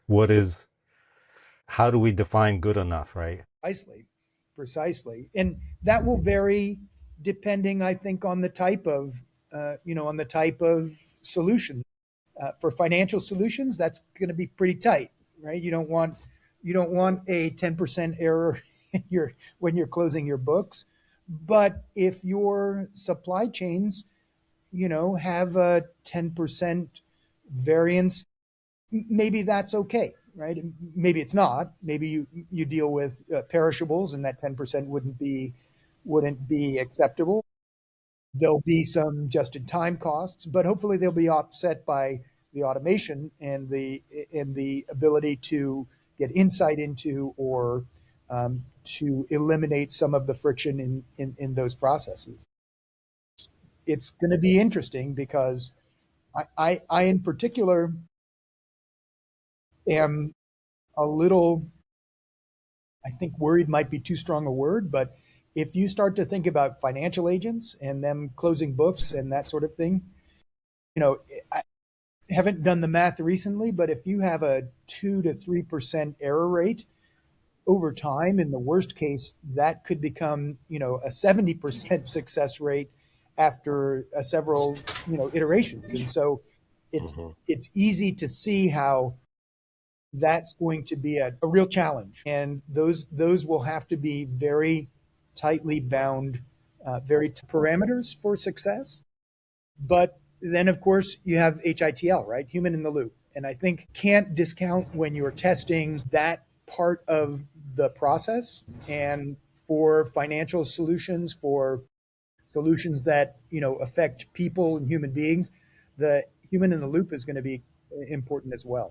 What is, how do we define good enough, right? Precisely, precisely, and that will vary depending, I think, on the type of, on the type of solution. For financial solutions, that's going to be pretty tight, right? You don't want a 10% error in your when you're closing your books, but if your supply chains, have a 10% variance, maybe that's okay, right? Maybe it's not. Maybe you deal with perishables, and that 10% wouldn't be acceptable. There'll be some just-in-time costs, but hopefully they'll be offset by the automation and the ability to get insight into, or to eliminate some of the friction in those processes. It's going to be interesting because I in particular am a little, I think worried might be too strong a word, but if you start to think about financial agents and them closing books and that sort of thing, you know, I haven't done the math recently, but if you have a 2 to 3% error rate over time, in the worst case, that could become, a 70% success rate after several, iterations. And so it's Hmm. it's easy to see how that's going to be a real challenge. And those will have to be very tightly bound, parameters for success. But then, of course, you have HITL, right? Human in the loop. And I think can't discount when you're testing that part of the process. And for financial solutions, for solutions that, affect people and human beings, the human in the loop is going to be important as well.